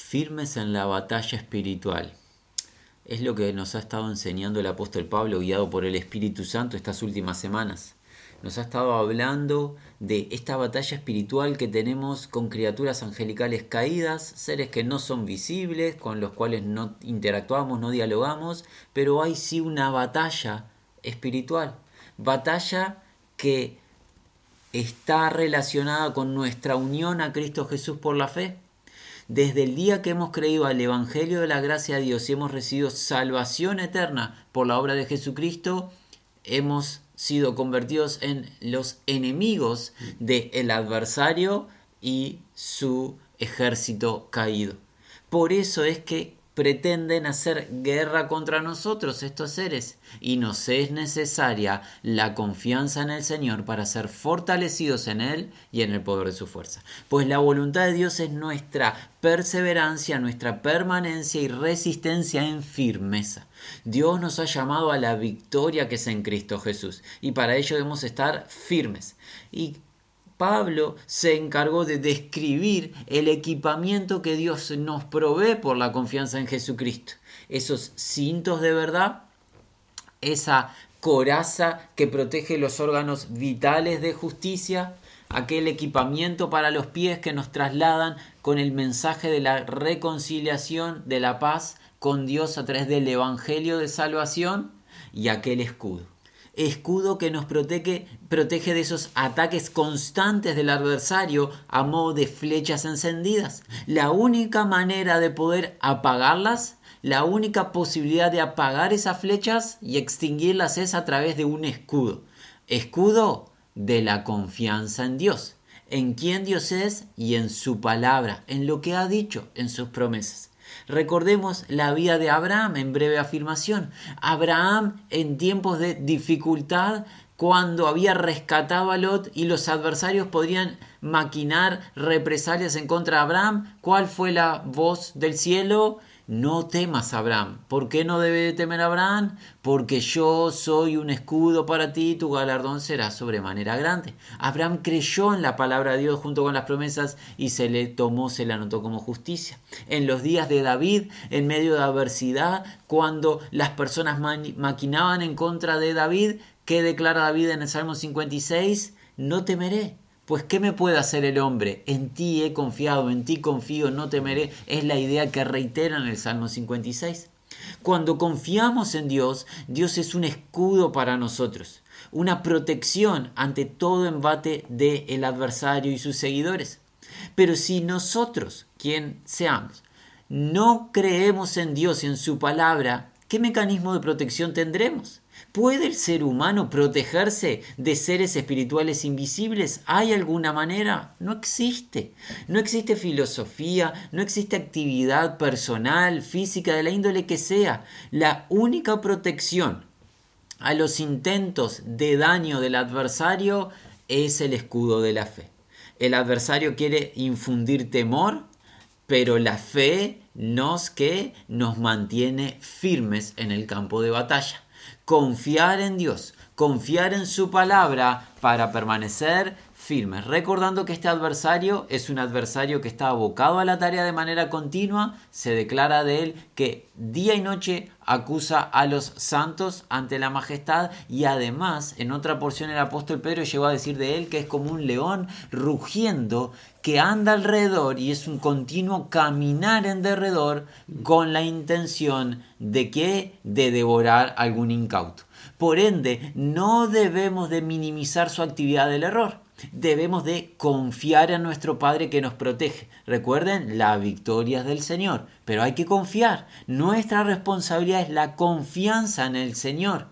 Firmes en la batalla espiritual. Es lo que nos ha estado enseñando el apóstol Pablo, guiado por el Espíritu Santo estas últimas semanas. Nos ha estado hablando de esta batalla espiritual que tenemos con criaturas angelicales caídas, seres que no son visibles, con los cuales no interactuamos, no dialogamos, pero hay sí una batalla espiritual. Batalla que está relacionada con nuestra unión a Cristo Jesús por la fe. Desde el día que hemos creído al Evangelio de la gracia de Dios y hemos recibido salvación eterna por la obra de Jesucristo, hemos sido convertidos en los enemigos del adversario y su ejército caído. Por eso es que pretenden hacer guerra contra nosotros estos seres, y nos es necesaria la confianza en el Señor para ser fortalecidos en Él y en el poder de su fuerza. Pues la voluntad de Dios es nuestra perseverancia, nuestra permanencia y resistencia en firmeza. Dios nos ha llamado a la victoria que es en Cristo Jesús, y para ello debemos estar firmes. Y Pablo se encargó de describir el equipamiento que Dios nos provee por la confianza en Jesucristo. Esos cintos de verdad, esa coraza que protege los órganos vitales de justicia, aquel equipamiento para los pies que nos trasladan con el mensaje de la reconciliación, de la paz con Dios a través del Evangelio de salvación, y aquel escudo que nos protege de esos ataques constantes del adversario a modo de flechas encendidas. La única manera de poder apagarlas, la única posibilidad de apagar esas flechas y extinguirlas es a través de un escudo. Escudo de la confianza en Dios, en quién Dios es y en su palabra, en lo que ha dicho, en sus promesas. Recordemos la vida de Abraham en breve afirmación. Abraham en tiempos de dificultad, cuando había rescatado a Lot y los adversarios podrían maquinar represalias en contra de Abraham, ¿cuál fue la voz del cielo? No temas, Abraham. ¿Por qué no debe temer Abraham? Porque yo soy un escudo para ti y tu galardón será sobremanera grande. Abraham creyó en la palabra de Dios junto con las promesas y se le anotó como justicia. En los días de David, en medio de adversidad, cuando las personas maquinaban en contra de David, ¿qué declara David en el Salmo 56? No temeré. Pues ¿qué me puede hacer el hombre? En ti he confiado, en ti confío, no temeré. Es la idea que reitera en el Salmo 56. Cuando confiamos en Dios, Dios es un escudo para nosotros, una protección ante todo embate del adversario y sus seguidores. Pero si nosotros, quien seamos, no creemos en Dios y en su palabra, ¿qué mecanismo de protección tendremos? ¿Puede el ser humano protegerse de seres espirituales invisibles? ¿Hay alguna manera? No existe. No existe filosofía, no existe actividad personal, física, de la índole que sea. La única protección a los intentos de daño del adversario es el escudo de la fe. El adversario quiere infundir temor, pero la fe nos mantiene firmes en el campo de batalla. Confiar en Dios, confiar en su palabra para permanecer firmes, recordando que este adversario es un adversario que está abocado a la tarea de manera continua. Se declara de él que día y noche acusa a los santos ante la majestad, y además en otra porción el apóstol Pedro llegó a decir de él que es como un león rugiendo que anda alrededor, y es un continuo caminar en derredor con la intención de devorar algún incauto. Por ende, no debemos de minimizar su actividad del error. Debemos de confiar en nuestro Padre que nos protege. Recuerden, la victoria es del Señor, pero hay que confiar. Nuestra responsabilidad es la confianza en el Señor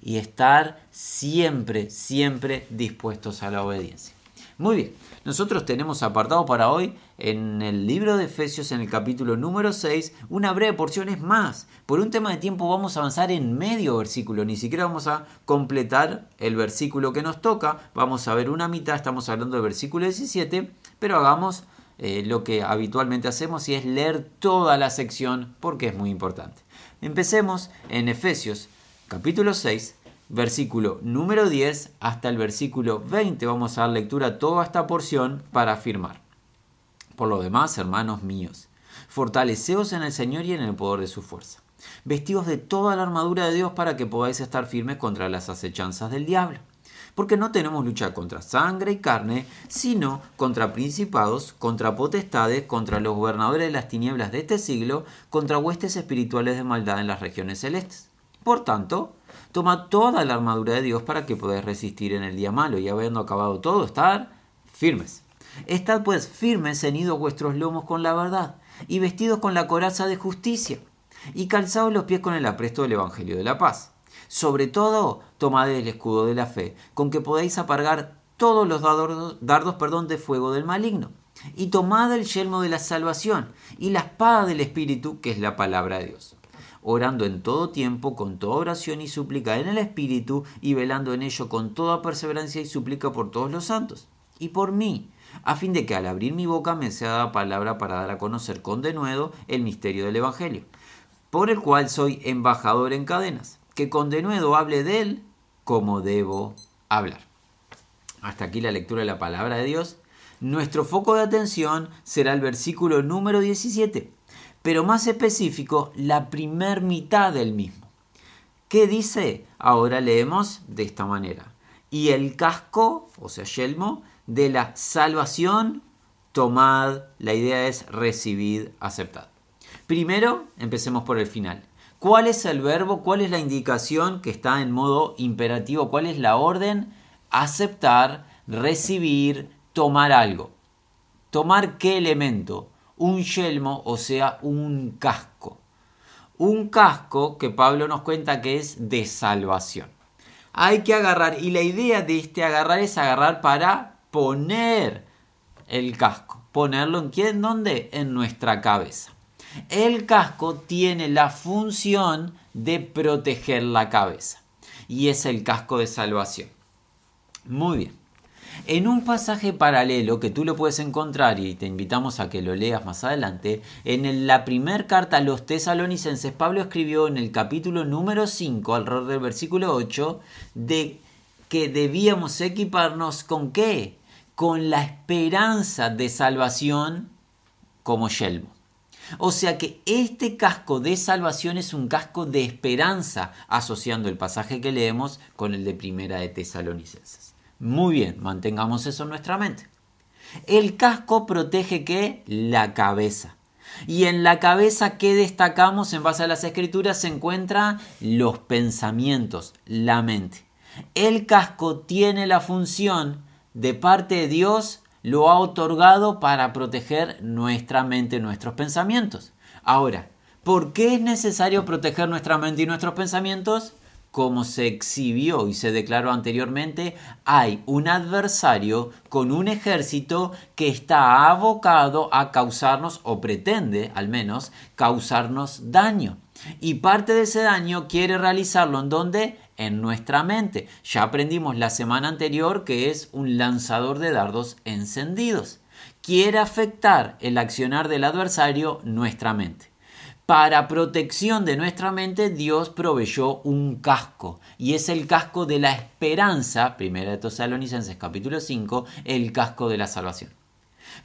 y estar siempre, siempre dispuestos a la obediencia. Muy bien, nosotros tenemos apartado para hoy en el libro de Efesios, en el capítulo número 6, una breve porción. Es más, por un tema de tiempo vamos a avanzar en medio versículo, ni siquiera vamos a completar el versículo que nos toca, vamos a ver una mitad, estamos hablando del versículo 17, pero hagamos lo que habitualmente hacemos, y es leer toda la sección porque es muy importante. Empecemos en Efesios capítulo 6, versículo número 10 hasta el versículo 20. Vamos a dar lectura a toda esta porción para afirmar. Por lo demás, hermanos míos, Fortaleceos en el Señor y en el poder de su fuerza. Vestidos de toda la armadura de Dios para que podáis estar firmes contra las acechanzas del diablo. Porque no tenemos lucha contra sangre y carne, sino contra principados, contra potestades, contra los gobernadores de las tinieblas de este siglo, contra huestes espirituales de maldad en las regiones celestes. Por tanto, toma toda la armadura de Dios para que podáis resistir en el día malo, y habiendo acabado todo, estar firmes. Estad pues firmes, ceñidos vuestros lomos con la verdad, y vestidos con la coraza de justicia, y calzados los pies con el apresto del Evangelio de la paz. Sobre todo, tomad el escudo de la fe, con que podéis apargar todos los dardos de fuego del maligno. Y tomad el yelmo de la salvación, y la espada del Espíritu, que es la palabra de Dios. Orando en todo tiempo, con toda oración y súplica en el Espíritu, y velando en ello con toda perseverancia y súplica por todos los santos. Y por mí, a fin de que al abrir mi boca me sea dada palabra para dar a conocer con denuedo el misterio del Evangelio, por el cual soy embajador en cadenas, que con denuedo hable de él como debo hablar. Hasta aquí la lectura de la palabra de Dios. Nuestro foco de atención será el versículo número 17, pero más específico, la primer mitad del mismo. ¿Qué dice? Ahora leemos de esta manera. Y el casco, o sea, yelmo, de la salvación, tomad. La idea es recibid, aceptad. Primero, empecemos por el final. ¿Cuál es el verbo? ¿Cuál es la indicación que está en modo imperativo? ¿Cuál es la orden? Aceptar, recibir, tomar algo. ¿Tomar qué elemento? Un yelmo, o sea, un casco. Un casco que Pablo nos cuenta que es de salvación. Hay que agarrar, y la idea de este agarrar es agarrar para poner el casco. ¿Ponerlo en quién? ¿Dónde? En nuestra cabeza. El casco tiene la función de proteger la cabeza y es el casco de salvación. Muy bien. En un pasaje paralelo que tú lo puedes encontrar y te invitamos a que lo leas más adelante, en la primera carta a los tesalonicenses, Pablo escribió en el capítulo número 5, alrededor del versículo 8, de que debíamos equiparnos ¿con qué? Con la esperanza de salvación como yelmo. O sea que este casco de salvación es un casco de esperanza, asociando el pasaje que leemos con el de Primera de Tesalonicenses. Muy bien, mantengamos eso en nuestra mente. El casco protege ¿qué? La cabeza. Y en la cabeza, ¿qué destacamos en base a las escrituras? Se encuentran los pensamientos, la mente. El casco tiene la función de parte de Dios, lo ha otorgado para proteger nuestra mente, nuestros pensamientos. Ahora, ¿por qué es necesario proteger nuestra mente y nuestros pensamientos? Como se exhibió y se declaró anteriormente, hay un adversario con un ejército que está abocado a causarnos, o pretende al menos, causarnos daño. Y parte de ese daño quiere realizarlo ¿en dónde? En nuestra mente. Ya aprendimos la semana anterior que es un lanzador de dardos encendidos. Quiere afectar el accionar del adversario nuestra mente. Para protección de nuestra mente, Dios proveyó un casco, y es el casco de la esperanza, 1 de Tesalonicenses capítulo 5, el casco de la salvación.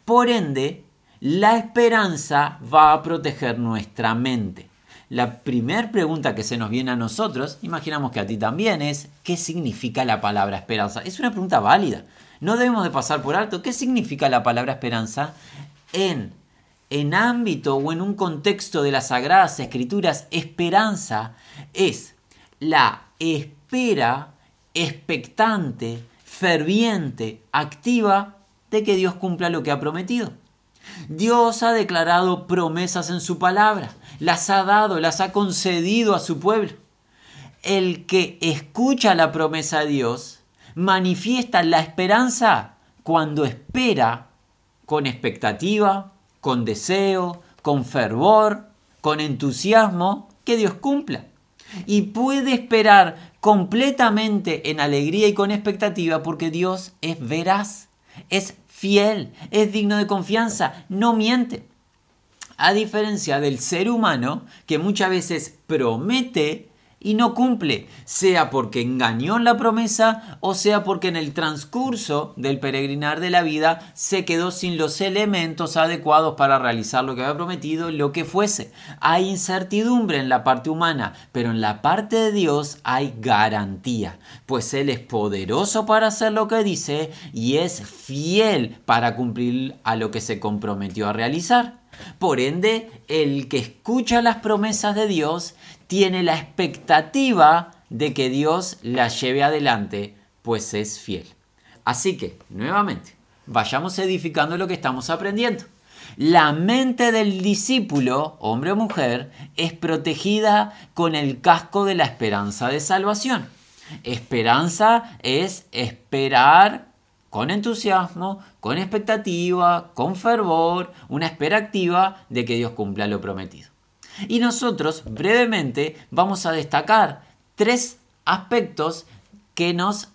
Por ende, la esperanza va a proteger nuestra mente. La primera pregunta que se nos viene a nosotros, imaginamos que a ti también, es ¿qué significa la palabra esperanza? Es una pregunta válida. No debemos de pasar por alto. ¿Qué significa la palabra esperanza en ámbito o en un contexto de las Sagradas Escrituras? Esperanza es la espera expectante, ferviente, activa de que Dios cumpla lo que ha prometido. Dios ha declarado promesas en su palabra, las ha dado, las ha concedido a su pueblo. El que escucha la promesa de Dios manifiesta la esperanza cuando espera con expectativa, con deseo, con fervor, con entusiasmo que Dios cumpla. Y puede esperar completamente en alegría y con expectativa porque Dios es veraz, es fiel, es digno de confianza, no miente. A diferencia del ser humano que muchas veces promete y no cumple, sea porque engañó en la promesa o sea porque en el transcurso del peregrinar de la vida se quedó sin los elementos adecuados para realizar lo que había prometido, lo que fuese. Hay incertidumbre en la parte humana, pero en la parte de Dios hay garantía, pues Él es poderoso para hacer lo que dice y es fiel para cumplir a lo que se comprometió a realizar. Por ende, el que escucha las promesas de Dios tiene la expectativa de que Dios las lleve adelante, pues es fiel. Así que, nuevamente, vayamos edificando lo que estamos aprendiendo. La mente del discípulo, hombre o mujer, es protegida con el casco de la esperanza de salvación. Esperanza es esperar con entusiasmo, con expectativa, con fervor, una espera activa de que Dios cumpla lo prometido. Y nosotros brevemente vamos a destacar 3 aspectos que nos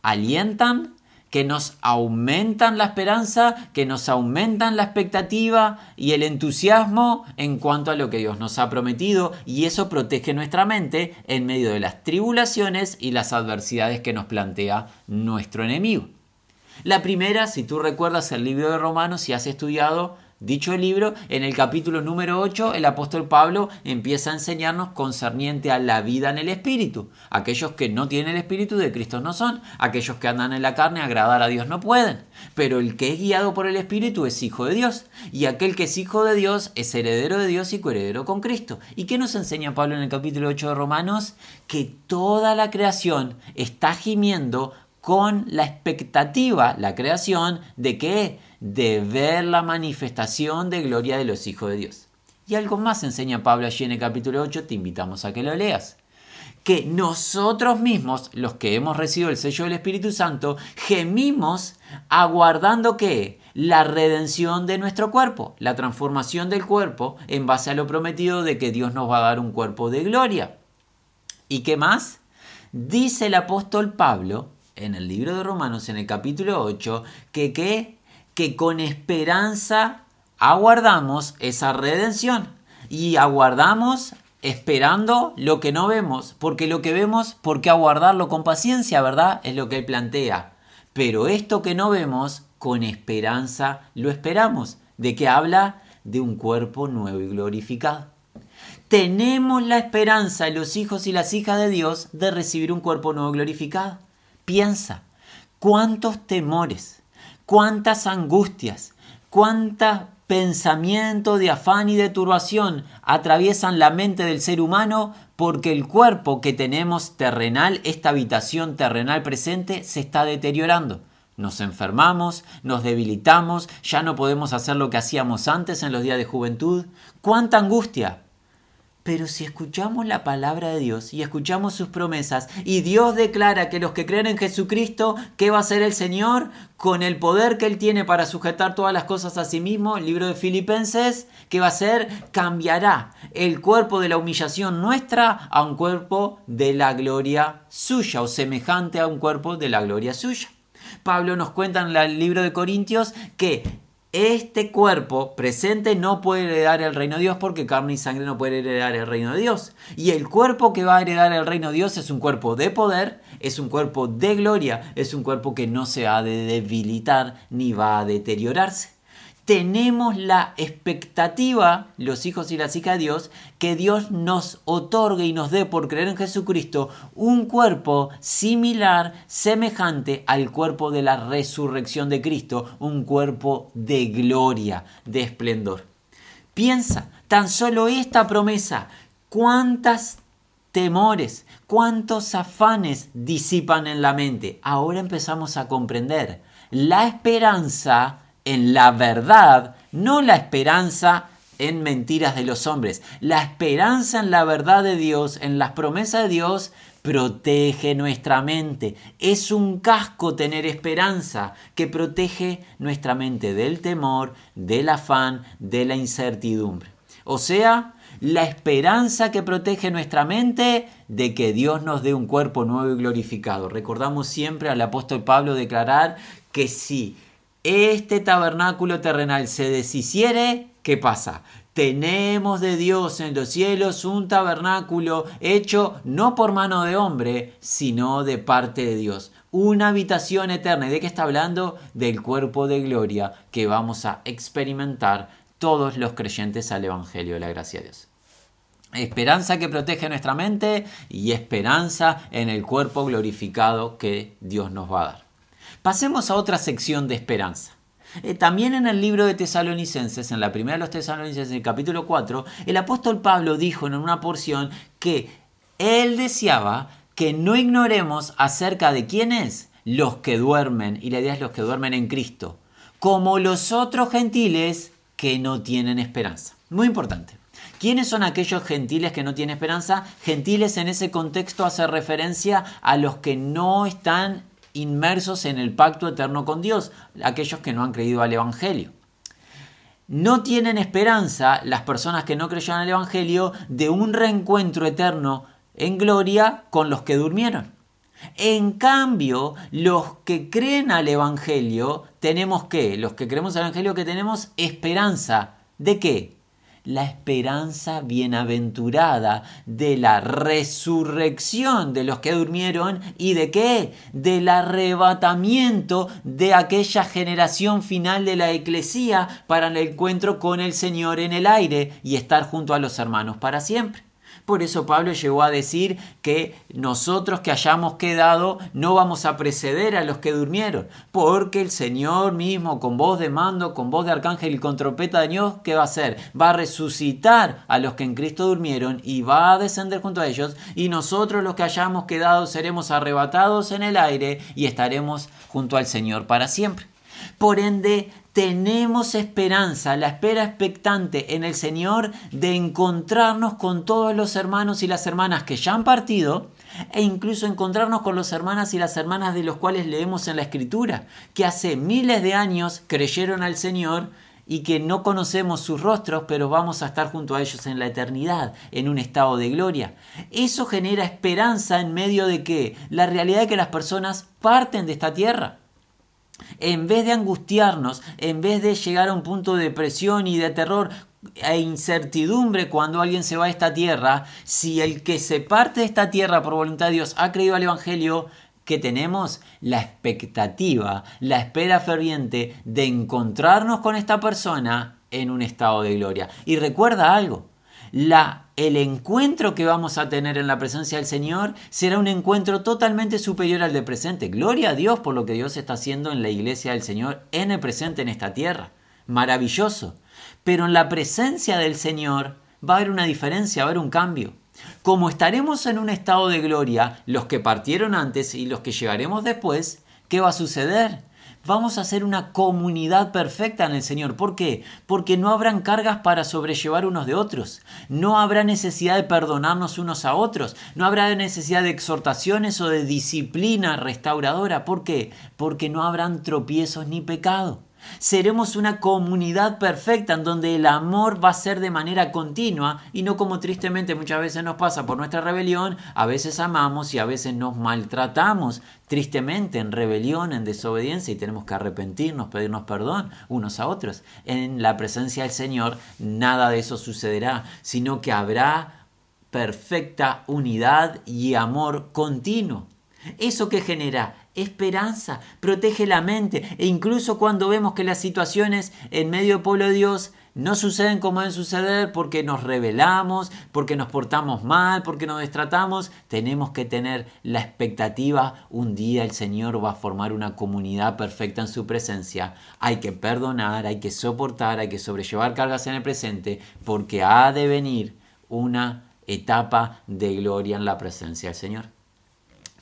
alientan, que nos aumentan la esperanza, que nos aumentan la expectativa y el entusiasmo en cuanto a lo que Dios nos ha prometido, y eso protege nuestra mente en medio de las tribulaciones y las adversidades que nos plantea nuestro enemigo. La primera, si tú recuerdas el libro de Romanos, si has estudiado dicho libro, en el capítulo número 8, el apóstol Pablo empieza a enseñarnos concerniente a la vida en el Espíritu. Aquellos que no tienen el Espíritu de Cristo no son, aquellos que andan en la carne agradar a Dios no pueden, pero el que es guiado por el Espíritu es hijo de Dios, y aquel que es hijo de Dios es heredero de Dios y coheredero con Cristo. ¿Y qué nos enseña Pablo en el capítulo 8 de Romanos? Que toda la creación está gimiendo con la expectativa, la creación, ¿de qué? De ver la manifestación de gloria de los hijos de Dios. Y algo más enseña Pablo allí en el capítulo 8, te invitamos a que lo leas. Que nosotros mismos, los que hemos recibido el sello del Espíritu Santo, gemimos aguardando ¿qué? La redención de nuestro cuerpo, la transformación del cuerpo en base a lo prometido de que Dios nos va a dar un cuerpo de gloria. ¿Y qué más? Dice el apóstol Pablo en el libro de Romanos, en el capítulo 8, que con esperanza aguardamos esa redención. Y aguardamos esperando lo que no vemos, porque lo que vemos, ¿por qué aguardarlo con paciencia, verdad? Es lo que él plantea. Pero esto que no vemos, con esperanza lo esperamos. ¿De qué habla? De un cuerpo nuevo y glorificado. Tenemos la esperanza, los hijos y las hijas de Dios, de recibir un cuerpo nuevo y glorificado. Piensa, cuántos temores, cuántas angustias, cuántos pensamientos de afán y de turbación atraviesan la mente del ser humano porque el cuerpo que tenemos terrenal, esta habitación terrenal presente, se está deteriorando. Nos enfermamos, nos debilitamos, ya no podemos hacer lo que hacíamos antes en los días de juventud. ¡Cuánta angustia! Pero si escuchamos la palabra de Dios y escuchamos sus promesas y Dios declara que los que creen en Jesucristo, ¿qué va a hacer el Señor? Con el poder que Él tiene para sujetar todas las cosas a sí mismo, el libro de Filipenses, ¿qué va a hacer? Cambiará el cuerpo de la humillación nuestra a un cuerpo de la gloria suya o semejante a un cuerpo de la gloria suya. Pablo nos cuenta en el libro de Corintios que este cuerpo presente no puede heredar el reino de Dios porque carne y sangre no puede heredar el reino de Dios. Y el cuerpo que va a heredar el reino de Dios es un cuerpo de poder, es un cuerpo de gloria, es un cuerpo que no se ha de debilitar ni va a deteriorarse. Tenemos la expectativa, los hijos y las hijas de Dios, que Dios nos otorgue y nos dé por creer en Jesucristo un cuerpo similar, semejante al cuerpo de la resurrección de Cristo, un cuerpo de gloria, de esplendor. Piensa, tan solo esta promesa, cuántos temores, cuántos afanes disipan en la mente. Ahora empezamos a comprender la esperanza en la verdad, no la esperanza en mentiras de los hombres. La esperanza en la verdad de Dios, en las promesas de Dios, protege nuestra mente. Es un casco tener esperanza que protege nuestra mente del temor, del afán, de la incertidumbre. O sea, la esperanza que protege nuestra mente de que Dios nos dé un cuerpo nuevo y glorificado. Recordamos siempre al apóstol Pablo declarar que si este tabernáculo terrenal se deshiciere, ¿qué pasa? Tenemos de Dios en los cielos un tabernáculo hecho no por mano de hombre, sino de parte de Dios. Una habitación eterna. ¿Y de qué está hablando? Del cuerpo de gloria que vamos a experimentar todos los creyentes al Evangelio de la gracia de Dios. Esperanza que protege nuestra mente y esperanza en el cuerpo glorificado que Dios nos va a dar. Pasemos a otra sección de esperanza. También en el libro de Tesalonicenses, en la primera de los Tesalonicenses, en el capítulo 4, el apóstol Pablo dijo en una porción que él deseaba que no ignoremos acerca de quiénes los que duermen, y la idea es los que duermen en Cristo, como los otros gentiles que no tienen esperanza. Muy importante. ¿Quiénes son aquellos gentiles que no tienen esperanza? Gentiles en ese contexto hace referencia a los que no están inmersos en el pacto eterno con Dios, aquellos que no han creído al Evangelio. No tienen esperanza las personas que no creyeron al Evangelio de un reencuentro eterno en gloria con los que durmieron. En cambio, los que creen al Evangelio, tenemos ¿qué? Los que creemos al Evangelio que tenemos esperanza. ¿De qué? La esperanza bienaventurada de la resurrección de los que durmieron y de qué? Del arrebatamiento de aquella generación final de la eclesía para el encuentro con el Señor en el aire y estar junto a los hermanos para siempre. Por eso Pablo llegó a decir que nosotros que hayamos quedado no vamos a preceder a los que durmieron, porque el Señor mismo con voz de mando, con voz de arcángel y con trompeta de Dios, ¿qué va a hacer? Va a resucitar a los que en Cristo durmieron y va a descender junto a ellos, y nosotros los que hayamos quedado seremos arrebatados en el aire y estaremos junto al Señor para siempre. Por ende, tenemos esperanza, la espera expectante en el Señor de encontrarnos con todos los hermanos y las hermanas que ya han partido e incluso encontrarnos con los hermanos y las hermanas de los cuales leemos en la Escritura, que hace miles de años creyeron al Señor y que no conocemos sus rostros, pero vamos a estar junto a ellos en la eternidad, en un estado de gloria. Eso genera esperanza en medio de que la realidad de que las personas parten de esta tierra. En vez de angustiarnos, en vez de llegar a un punto de depresión y de terror e incertidumbre cuando alguien se va a esta tierra, si el que se parte de esta tierra por voluntad de Dios ha creído al Evangelio, ¿qué tenemos? La expectativa, la espera ferviente de encontrarnos con esta persona en un estado de gloria. Y recuerda algo, el encuentro que vamos a tener en la presencia del Señor será un encuentro totalmente superior al del presente. Gloria a Dios por lo que Dios está haciendo en la iglesia del Señor en el presente en esta tierra. Maravilloso. Pero en la presencia del Señor va a haber una diferencia, va a haber un cambio. Como estaremos en un estado de gloria, los que partieron antes y los que llegaremos después, ¿qué va a suceder? Vamos a ser una comunidad perfecta en el Señor. ¿Por qué? Porque no habrán cargas para sobrellevar unos de otros. No habrá necesidad de perdonarnos unos a otros. No habrá necesidad de exhortaciones o de disciplina restauradora. ¿Por qué? Porque no habrán tropiezos ni pecado. Seremos una comunidad perfecta en donde el amor va a ser de manera continua y no como tristemente muchas veces nos pasa por nuestra rebelión. A veces amamos y a veces nos maltratamos tristemente en rebelión, en desobediencia, y tenemos que arrepentirnos, pedirnos perdón unos a otros. En la presencia del Señor nada de eso sucederá, sino que habrá perfecta unidad y amor continuo. ¿Eso qué genera? Esperanza, protege la mente, e incluso cuando vemos que las situaciones en medio del pueblo de Dios no suceden como deben suceder porque nos rebelamos, porque nos portamos mal, porque nos destratamos, tenemos que tener la expectativa, un día el Señor va a formar una comunidad perfecta en su presencia. Hay que perdonar, hay que soportar, hay que sobrellevar cargas en el presente, porque ha de venir una etapa de gloria en la presencia del Señor.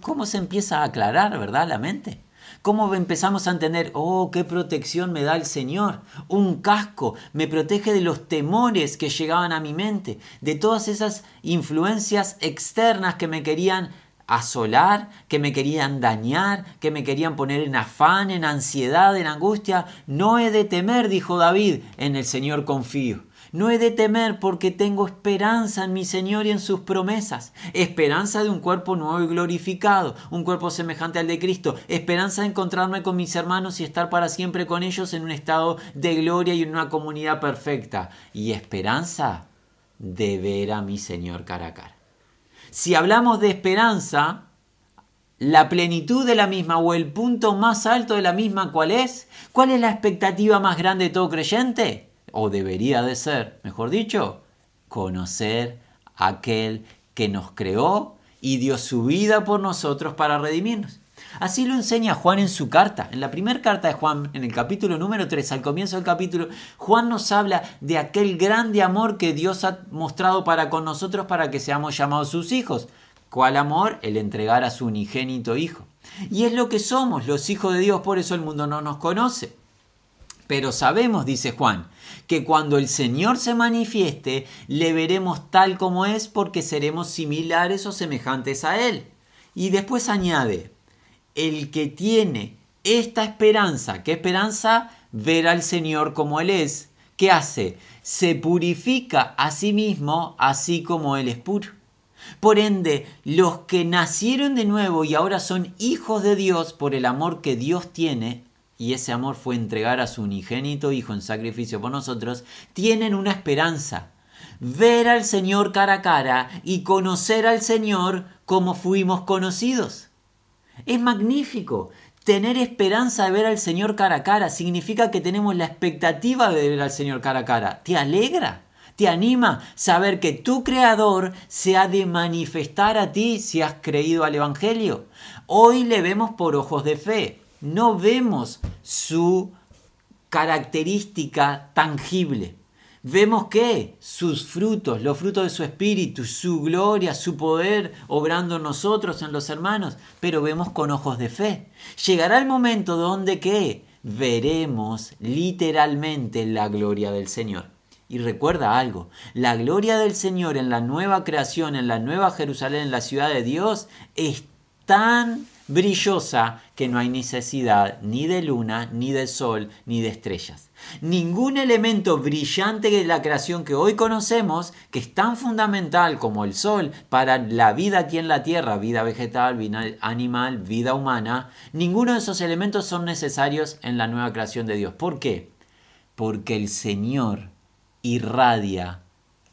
¿Cómo se empieza a aclarar, verdad, la mente? ¿Cómo empezamos a entender, qué protección me da el Señor? Un casco me protege de los temores que llegaban a mi mente, de todas esas influencias externas que me querían asolar, que me querían dañar, que me querían poner en afán, en ansiedad, en angustia. No he de temer, dijo David, en el Señor confío. No he de temer porque tengo esperanza en mi Señor y en sus promesas. Esperanza de un cuerpo nuevo y glorificado, un cuerpo semejante al de Cristo. Esperanza de encontrarme con mis hermanos y estar para siempre con ellos en un estado de gloria y en una comunidad perfecta. Y esperanza de ver a mi Señor cara a cara. Si hablamos de esperanza, la plenitud de la misma o el punto más alto de la misma, ¿cuál es? ¿Cuál es la expectativa más grande de todo creyente? O debería de ser, mejor dicho, conocer a aquel que nos creó y dio su vida por nosotros para redimirnos. Así lo enseña Juan en su carta. En la primera carta de Juan, en el capítulo número 3, al comienzo del capítulo, Juan nos habla de aquel grande amor que Dios ha mostrado para con nosotros para que seamos llamados sus hijos. ¿Cuál amor? El entregar a su unigénito Hijo. Y es lo que somos, los hijos de Dios, por eso el mundo no nos conoce. Pero sabemos, dice Juan, que cuando el Señor se manifieste, le veremos tal como es porque seremos similares o semejantes a Él. Y después añade, el que tiene esta esperanza, ¿qué esperanza? Ver al Señor como Él es. ¿Qué hace? Se purifica a sí mismo así como Él es puro. Por ende, los que nacieron de nuevo y ahora son hijos de Dios por el amor que Dios tiene, y ese amor fue entregar a su unigénito Hijo en sacrificio por nosotros, tienen una esperanza. Ver al Señor cara a cara y conocer al Señor como fuimos conocidos. Es magnífico. Tener esperanza de ver al Señor cara a cara significa que tenemos la expectativa de ver al Señor cara a cara. ¿Te alegra? ¿Te anima saber que tu Creador se ha de manifestar a ti si has creído al Evangelio? Hoy le vemos por ojos de fe. No vemos su característica tangible. Vemos que sus frutos, los frutos de su espíritu, su gloria, su poder obrando en nosotros, en los hermanos, pero vemos con ojos de fe. Llegará el momento donde ¿qué? Veremos literalmente la gloria del Señor. Y recuerda algo, la gloria del Señor en la nueva creación, en la nueva Jerusalén, en la ciudad de Dios, es tan brillosa que no hay necesidad ni de luna, ni de sol, ni de estrellas. Ningún elemento brillante de la creación que hoy conocemos, que es tan fundamental como el sol para la vida aquí en la tierra, vida vegetal, vida animal, vida humana, ninguno de esos elementos son necesarios en la nueva creación de Dios. ¿Por qué? Porque el Señor irradia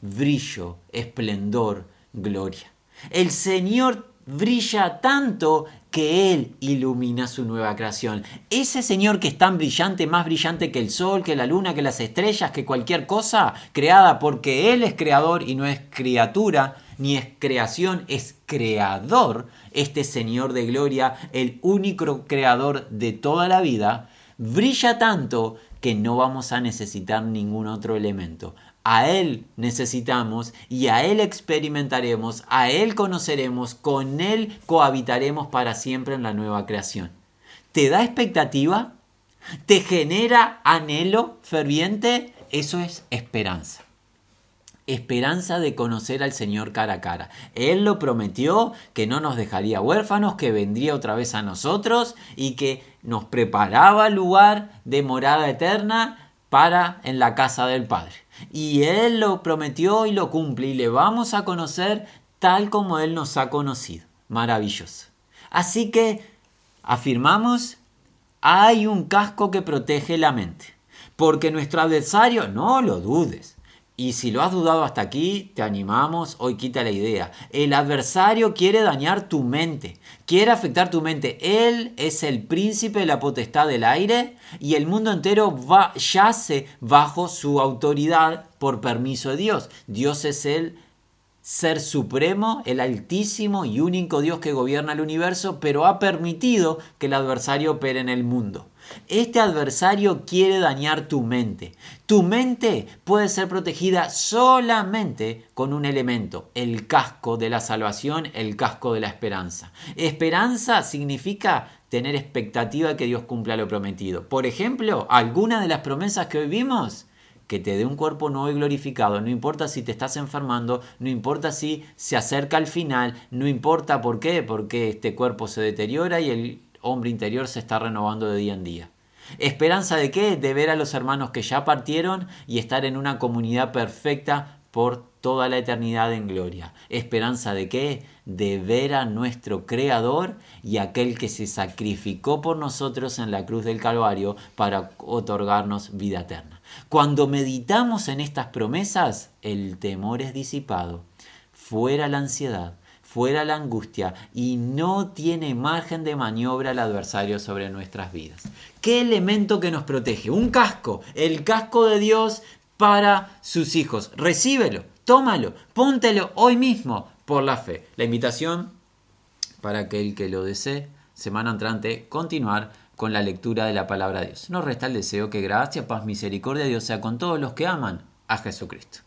brillo, esplendor, gloria. El Señor brilla tanto que Él ilumina su nueva creación. Ese Señor que es tan brillante, más brillante que el sol, que la luna, que las estrellas, que cualquier cosa creada, porque Él es creador y no es criatura, ni es creación, es creador. Este Señor de gloria, el único creador de toda la vida, brilla tanto que no vamos a necesitar ningún otro elemento. A Él necesitamos y a Él experimentaremos, a Él conoceremos, con Él cohabitaremos para siempre en la nueva creación. ¿Te da expectativa? ¿Te genera anhelo ferviente? Eso es esperanza. Esperanza de conocer al Señor cara a cara. Él lo prometió, que no nos dejaría huérfanos, que vendría otra vez a nosotros y que nos preparaba lugar de morada eterna para en la casa del Padre. Y Él lo prometió y lo cumple y le vamos a conocer tal como Él nos ha conocido. Maravilloso. Así que afirmamos, hay un casco que protege la mente. Porque nuestro adversario, no lo dudes. Y si lo has dudado hasta aquí, te animamos, hoy quita la idea. El adversario quiere dañar tu mente, quiere afectar tu mente. Él es el príncipe de la potestad del aire y el mundo entero yace bajo su autoridad por permiso de Dios. Dios es el Ser supremo, el altísimo y único Dios que gobierna el universo, pero ha permitido que el adversario opere en el mundo. Este adversario quiere dañar tu mente. Tu mente puede ser protegida solamente con un elemento, el casco de la salvación, el casco de la esperanza. Esperanza significa tener expectativa de que Dios cumpla lo prometido. Por ejemplo, alguna de las promesas que hoy vimos, que te dé un cuerpo nuevo y glorificado, no importa si te estás enfermando, no importa si se acerca al final, no importa por qué, porque este cuerpo se deteriora y el hombre interior se está renovando de día en día. ¿Esperanza de qué? De ver a los hermanos que ya partieron y estar en una comunidad perfecta por toda la eternidad en gloria. ¿Esperanza de qué? De ver a nuestro Creador y aquel que se sacrificó por nosotros en la cruz del Calvario para otorgarnos vida eterna. Cuando meditamos en estas promesas, el temor es disipado, fuera la ansiedad, fuera la angustia y no tiene margen de maniobra el adversario sobre nuestras vidas. ¿Qué elemento que nos protege? Un casco, el casco de Dios para sus hijos. Recíbelo, tómalo, póntelo hoy mismo por la fe. La invitación para aquel que lo desee, semana entrante, continuar con la lectura de la palabra de Dios. Nos resta el deseo que gracia, paz, misericordia de Dios sea con todos los que aman a Jesucristo.